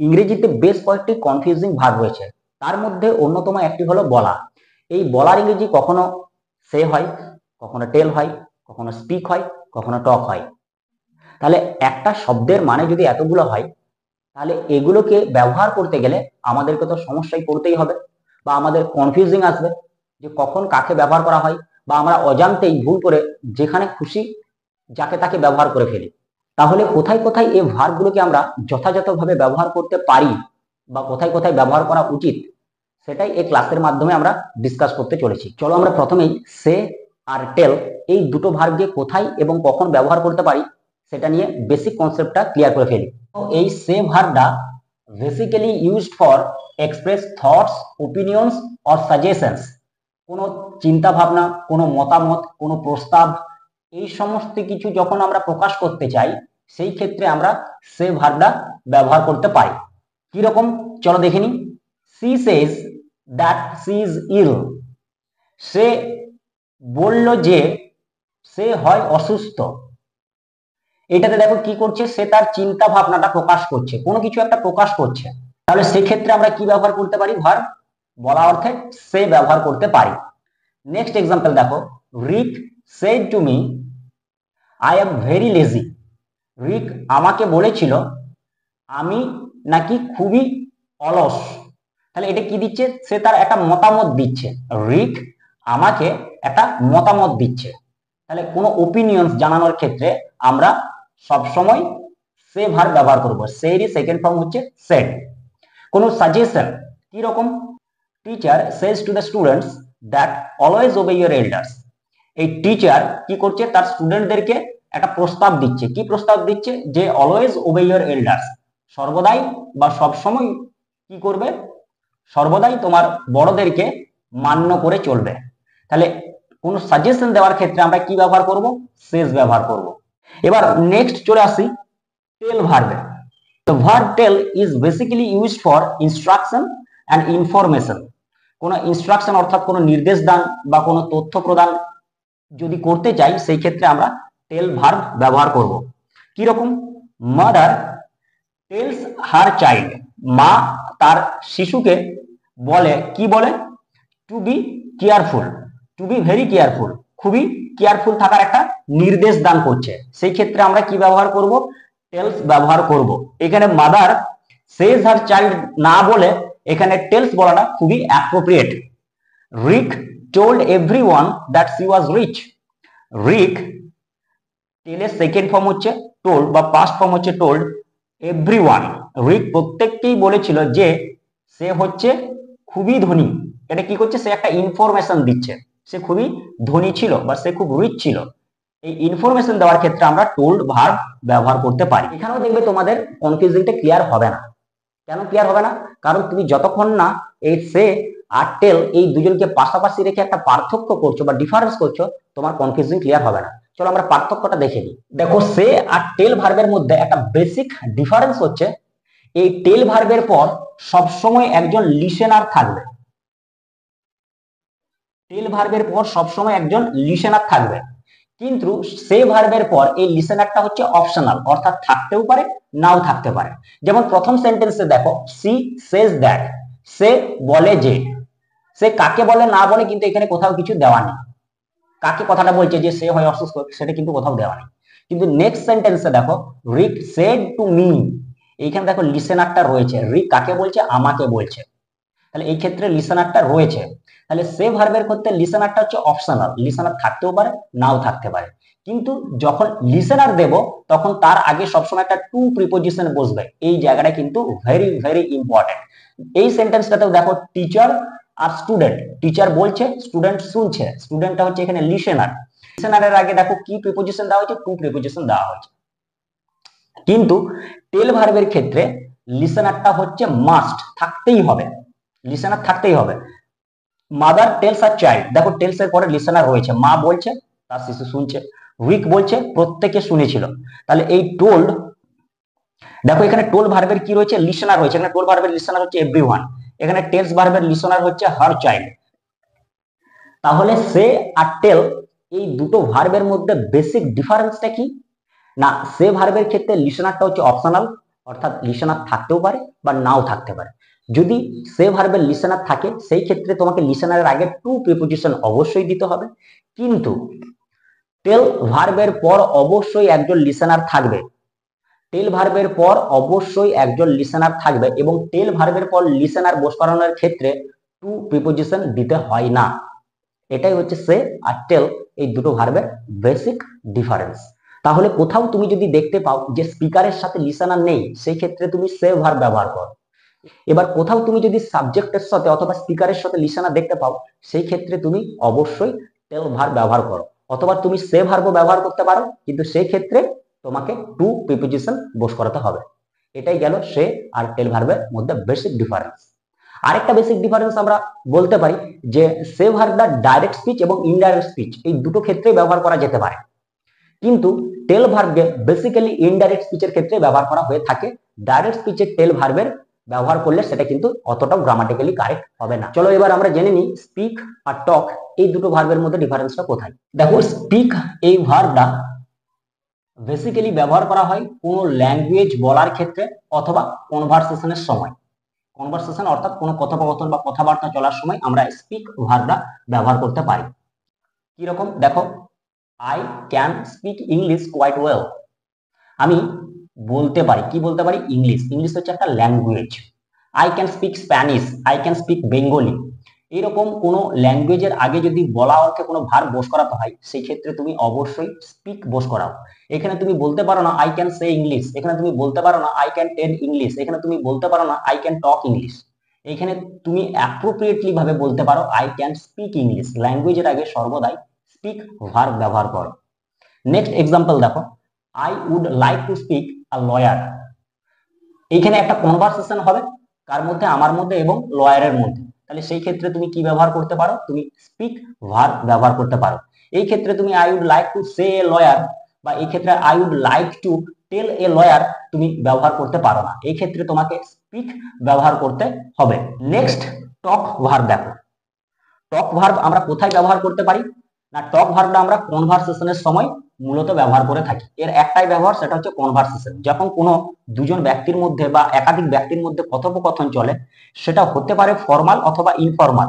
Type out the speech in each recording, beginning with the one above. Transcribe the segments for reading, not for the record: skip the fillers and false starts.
ইংরেজিতে বেশ কয়েকটি কনফিউজিং ভার্ব রয়েছে, তার মধ্যে অন্যতম একটি হলো বলা। এই বলার ইংরেজি কখনো সে হয়, কখনো টেল হয়, কখনো স্পিক হয়, কখনো টক হয়। তাহলে একটা শব্দের মানে যদি এতগুলো হয়, তাহলে এগুলোকে ব্যবহার করতে গেলে আমাদেরকে তো সমস্যায় পড়তেই হবে, বা আমাদের কনফিউজিং আসবে যে কখন কাকে ব্যবহার করা হয়, বা আমরা অজান্তেই ভুল করে যেখানে খুশি যাকে তাকে ব্যবহার করে ফেলি। তাহলে কোথায় কোথায় এই ভার্বগুলোকে আমরা যথাযথভাবে ব্যবহার করতে পারি বা কোথায় কোথায় ব্যবহার করা উচিত, সেটাই এই ক্লাসের মাধ্যমে আমরা ডিসকাস করতে চলেছি। চলো আমরা প্রথমেই সে আর টেল এই দুটো ভার্বকে কোথায় এবং কখন ব্যবহার করতে পারি সেটা নিয়ে বেসিক কনসেপ্টটা ক্লিয়ার করে ফেলি। তো এই সে ভার্বটা basically used for express thoughts, opinions or suggestions. কোনো চিন্তা ভাবনা, কোনো মতামত, কোনো প্রস্তাব, এই সমস্ত কিছু যখন আমরা প্রকাশ করতে চাই, সেই ক্ষেত্রে আমরা সে ভার্বটা ব্যবহার করতে পারি। কি রকম চলো দেখে নিই। she says that she is ill। সে বলল যে সে হয় অসুস্থ। এটাতে দেখো কি করছে, সে তার চিন্তা ভাবনাটা প্রকাশ করছে, কোনো কিছু একটা প্রকাশ করছে। তাহলে সেক্ষেত্রে আমরা কি ব্যবহার করতে পারি? ভার্ব বলা অর্থে সে ব্যবহার করতে পারি। নেক্সট এক্সাম্পল দেখো, রিক said to me I am very lazy। রিক আমাকে বলেছিল আমি নাকি খুবই অলস। তাহলে এটা কি দিচ্ছে? সে তার একটা মতামত দিচ্ছে। রিক আমাকে একটা মতামত দিচ্ছে। তাহলে কোনো ওপিনিয়ন্স জানানোর ক্ষেত্রে আমরা সবসময় সে ভার্ব ব্যবহার করব। সেরই সেকেন্ড ফর্ম হচ্ছে সেড। কোনো সাজেশন কি রকম? Teacher says to the students that always obey your elders. এই টিচার কি করছে? তার স্টুডেন্টদেরকে একটা প্রস্তাব দিচ্ছে। কি প্রস্তাব দিচ্ছে? যে অলওয়েজ ওবে ইওর এল্ডার্স, সর্বদাই বা সবসময় কি করবে? সর্বদাই তোমার বড়দেরকে মান্য করে চলবে। তাহলে কোন সাজেশন দেওয়ার ক্ষেত্রে আমরা কি ব্যবহার করব? সেজ ব্যবহার করব। এবার নেক্সট চলে আসি টেল ভার্বে। তো verb tell is basically used for instruction and information. কোন ইনস্ট্রাকশন অর্থাৎ কোন নির্দেশ দান বা কোন তথ্য প্রদান যদি করতে চাই, সেই ক্ষেত্রে আমরা টেল ভার্ব ব্যবহার করব। কি রকম? Mother tells her child. মা তার শিশুকে বলে, কি বলে? To be careful, to be very careful, খুবই কেয়ারফুল থাকার একটা নির্দেশ দান করছে। সেই ক্ষেত্রে আমরা কি ব্যবহার করব? টেলস ব্যবহার করব। এখানে মাদার সেজ হার চাইল্ড না বলে এখানে টেলস বলাটা খুবই appropriate. Rick told everyone that she was rich. Rick টেলের সেকেন্ড ফর্ম হচ্ছে টোল্ড বা পাস্ট ফর্ম হচ্ছে টোল্ড। এভরিওয়ান, রিক প্রত্যেককেই বলেছিল যে সে হচ্ছে খুবই ধনী। এটা কি করছে? সে একটা ইনফরমেশন দিচ্ছে, সে খুবই ধনী ছিল বা সে খুব রিচ ছিল। এই ইনফরমেশন দেওয়ার ক্ষেত্রে আমরা টোল্ড ভার্ব ব্যবহার করতে পারি। এখানেও দেখবে তোমাদের কনফিউজিংটা ক্লিয়ার হবে না। কেন ক্লিয়ার হবে না? কারণ তুমি যতক্ষণ না এই সে আর টেল এই দুজনকে পাশাপাশি রেখে একটা পার্থক্য করছো বা ডিফারেন্স করছো, তোমার কনফিউজিং ক্লিয়ার হবে না। চলো আমরা পার্থক্যটা দেখে নিই। দেখো, সে আর টেল ভার্বের মধ্যে একটা বেসিক ডিফারেন্স হচ্ছে, এই টেল ভার্বের পর সবসময় একজন লিসেনার থাকবে। টেল ভার্বের পর সবসময় একজন লিসেনার থাকবে, কিন্তু সে ভার্বের পর এই লিসেনারটা হচ্ছে অপশনাল, অর্থাৎ থাকতেও পারে নাও থাকতে পারে। যেমন প্রথম সেন্টেন্সে দেখো, সি সেজ দ্যাট, সে বলে যে। সে কাকে বলে না বলে কিন্তু এখানে কোথাও কিছু দেওয়া নেই। কাকে কথাটা বলছে যে সে হয় অসুস্থ, সেটা কিন্তু কোথাও দেওয়া নেই। কিন্তু নেক্সট সেন্টেন্সে দেখো, রিক সেড টু মি, এইখানে দেখো লিসেনারটা রয়েছে। রিক কাকে বলছে? আমাকে বলছে। তাহলে এই ক্ষেত্রে লিসেনারটা রয়েছে। তাহলে সে ভার্বের ক্ষেত্রে লিসেনারটা হচ্ছে অপশনাল, লিসেনার থাকতেও পারে নাও থাকতে পারে। কিন্তু যখন লিসেনার দেব তখন তার আগে সবসময় একটা টু প্রিপোজিশন বসবে। এই জায়গাটা কিন্তু ভেরি ভেরি ইম্পর্টেন্ট। এই সেন্টেন্সটাতেও দেখো, টিচার আর স্টুডেন্ট, টিচার বলছে, স্টুডেন্ট শুনছে, স্টুডেন্টটা হচ্ছে এখানে লিসেনার। লিসেনারের আগে দেখো কি প্রিপোজিশন দেওয়া হয়েছে? টু প্রিপোজিশন দেওয়া হয়েছে। কিন্তু টেল ভার্বের ক্ষেত্রে লিসেনারটা হচ্ছে মাস্ট, থাকতেই হবে, লিসেনার থাকতেই হবে। মাদার টেলস আর চাইল্ড, দেখো টেলস এর পরে লিসেনার রয়েছে, মা বলছে, তার শিশু শুনছে। উইক বলছে, প্রত্যেকে শুনেছিল। তাহলে এই টোল্ড, দেখো এখানে টোল ভার্বের কি রয়েছে? লিসেনার রয়েছে। এখানে টোল ভার্বের লিসেনার হচ্ছে এভরিওয়ান, এখানে টেলস ভার্বের লিসেনার হচ্ছে হার চাইল্ড। তাহলে সে আর টেল এই দুটো ভার্বের মধ্যে বেসিক ডিফারেন্সটা কি? না, সে ভার্বের ক্ষেত্রে লিসেনারটা হচ্ছে অপশনাল, অর্থাৎ লিসেনার থাকতেও পারে বা নাও থাকতে পারে। যদি সে ভার্বের লিসেনার থাকে সেই ক্ষেত্রে তোমাকে লিসেনারের আগে টু প্রিপোজিশন অবশ্যই দিতে হবে, কিন্তু টেল ভার্বের পর অবশ্যই একজন লিসেনার থাকবে। টেল ভার্বের পর অবশ্যই একজন লিসেনার থাকবে এবং টেল ভার্বের পর লিসেনার বস করানোর ক্ষেত্রে টু প্রিপোজিশন দিতে হয় না। এটাই হচ্ছে সে আর টেল, এই দুটো ভার্বের বেসিক ডিফারেন্স। তাহলে কোথাও তুমি যদি দেখতে পাও যে স্পিকারের সাথে লিসেনার নেই, সেই ক্ষেত্রে তুমি সে ভার্ব ব্যবহার করো। এবার কোথাও তুমি যদি সাবজেক্টের সাথে অথবা স্পিকারের সাথে লিসেনার দেখতে পাও, সেই ক্ষেত্রে তুমি অবশ্যই টেল ভার্ব ব্যবহার করো, অথবা তুমি সে ভার্বও ব্যবহার করতে পারো, কিন্তু সেই ক্ষেত্রে তোমাকে টু প্রিপোজিশন বস করাতে হবে। এটাই গেল সে আর টেল ভার্বের মধ্যে বেসিক ডিফারেন্স। আরেকটা বেসিক ডিফারেন্স আমরা বলতে পারি যে সে ভার্বটা ডাইরেক্ট স্পিচ এবং ইনডাইরেক্ট স্পিচ এই দুটো ক্ষেত্রেই ব্যবহার করা যেতে পারে, কিন্তু টেল ভার্বকে বেসিক্যালি ইনডাইরেক্ট স্পিচের ক্ষেত্রে ব্যবহার করা হয়ে থাকে। ডাইরেক্ট স্পিচে টেল ভার্বের ব্যবহার করলে সেটা কিন্তু অতটাও গ্রামাটিক্যালি কারেক্ট হবে না। চলো এবার আমরা জেনে নিই স্পিক আর টক এই দুটো ভার্বের মধ্যে ডিফারেন্সটা কোথায়। দেখো, স্পিক এই ভার্বটা বেসিক্যালি ব্যবহার করা হয় কোনো ল্যাঙ্গুয়েজ বলার ক্ষেত্রে অথবা কনভারসেশনের সময়। কনভারসেশন অর্থাৎ কোনো কথোপকথন বা কথাবার্তা চলার সময় আমরা স্পিক ভার্বটা ব্যবহার করতে পারি। কিরকম দেখো, I can speak English quite well. আমি বলতে পারি, কি বলতে পারি? ইংলিশ। ইংলিশ হচ্ছে একটা language. I can speak Spanish, I can speak Bengali. এরকম কোনো ল্যাঙ্গুয়েজের আগে যদি বলা অর্থে কোনো ভার্ব বস করাতে হয়, সেই ক্ষেত্রে তুমি অবশ্যই স্পিক বস করাও। এখানে তুমি বলতে পারো না আই ক্যান সে ইংলিশ, এখানে তুমি বলতে পারো না আই ক্যান টেল ইংলিশ, এখানে তুমি বলতে পারো না আই ক্যান টক ইংলিশ। এখানে তুমি অ্যাপ্রোপ্রিয়েটলি ভাবে বলতে পারো আই ক্যান স্পিক ইংলিশ। ল্যাঙ্গুয়েজের আগে সর্বদাই স্পিক ভার্ব ব্যবহার করো। নেক্সট এক্সাম্পল দেখো, I would like to speak a lawyer. এইখানে একটা কনভারসেশন হবে কার মধ্যে? আমার মধ্যে এবং লয়ারের মধ্যে। তাহলে সেই ক্ষেত্রে তুমি কি ব্যবহার করতে পারো? তুমি স্পিক ভার্ব ব্যবহার করতে পারো। এই ক্ষেত্রে তুমি I would like to say a lawyer বা এই ক্ষেত্রে I would like to tell a lawyer তুমি ব্যবহার করতে পারো না। এই ক্ষেত্রে তোমাকে স্পিক ব্যবহার করতে হবে। নেক্সট টক ভার্ব দেখো। টক ভার্ব আমরা কোথায় ব্যবহার করতে পারি না? টক ভার্বটা আমরা কনভারসেশনের সময় মূলত ব্যবহার করে থাকি। এর একটাই ব্যবহার, সেটা হচ্ছে কনভারসেশন। যখন কোনো দুজন ব্যক্তির মধ্যে বা একাধিক ব্যক্তির মধ্যে কথোপকথন চলে, সেটা হতে পারে ফর্মাল অথবা ইনফর্মাল,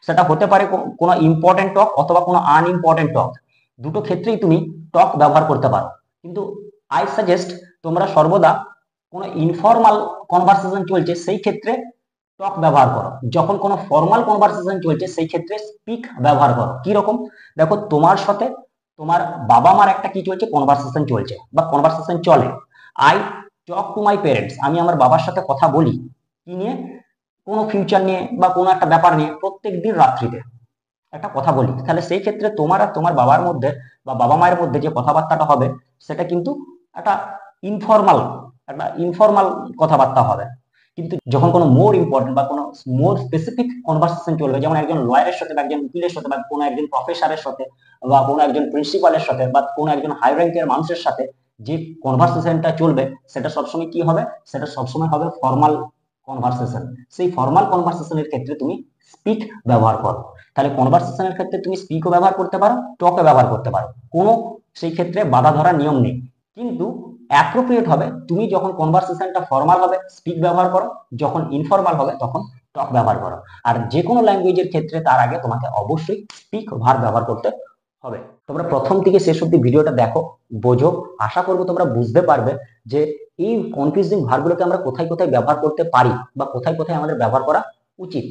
সেটা হতে পারে কোনো ইম্পর্টেন্ট টক অথবা কোনো আনইম্পর্টেন্ট টক। দুটো ক্ষেত্রেই তুমি টক ব্যবহার করতে পারো, কিন্তু আই সাজেস্ট তোমরা সর্বদা কোনো ইনফর্মাল কনভারসেশন চলছে সেই ক্ষেত্রে টক ব্যবহার করো। যখন কোনো ফর্মাল কনভারসেশন চলছে সেই ক্ষেত্রে স্পিক ব্যবহার করো। কি রকম? দেখো, তোমার সাথে তোমার বাবা মার একটা কি চলছে? কনভারসেশন চলছে বা কনভারসেশন চলে। I talk to my parents, আমি আমার বাবার সাথে কথা বলি কি নিয়ে? কোনো ফিউচার নিয়ে বা কোনো একটা ব্যাপার নিয়ে প্রত্যেক দিন রাত্রিতে একটা কথা বলি। তাহলে সেই ক্ষেত্রে তোমার আর তোমার বাবার মধ্যে বা বাবা মায়ের মধ্যে যে কথাবার্তাটা হবে সেটা কিন্তু একটা ইনফর্মাল কথাবার্তা হবে। কিন্তু যখন কোনো মোর ইম্পর্টেন্ট বা কোনো মোর স্পেসিফিক কনভারসেশন চলবে, যেমন একজন লয়ারের সাথে বা একজন উকিলের সাথে বা কোনো একজন প্রফেসরের সাথে বা কোনো একজন প্রিন্সিপালের সাথে বা কোনো একজন হাই র্যাঙ্কের মানুষের সাথে যে কনভারসেশনটা চলবে, সেটা সবসময় কি হবে? সেটা সবসময় হবে ফর্মাল কনভারসেশন। সেই ফর্মাল কনভারসেশনের ক্ষেত্রে তুমি স্পিক ব্যবহার করো। তাহলে কনভারসেশনের ক্ষেত্রে তুমি স্পিকও ব্যবহার করতে পারো, টকও ব্যবহার করতে পারো, কোনো সেই ক্ষেত্রে বাধা ধরার নিয়ম নেই। কিন্তু অ্যাপ্রোপ্রিয়েট হবে তুমি যখন কনভারসেশনটা ফর্মাল হবে স্পিক ব্যবহার করো, যখন ইনফর্মাল হবে তখন টক ব্যবহার করো। আর যে কোনো ল্যাঙ্গুয়েজের ক্ষেত্রে তার আগে তোমাকে অবশ্যই স্পিক ভার্ব ব্যবহার করতে হবে। তোমরা প্রথম থেকে শেষ অব্দি ভিডিওটা দেখো, বোঝো। আশা করবো তোমরা বুঝতে পারবে যে এই কনফিউজিং ভার্বগুলোকে আমরা কোথায় কোথায় ব্যবহার করতে পারি বা কোথায় কোথায় আমাদের ব্যবহার করা উচিত।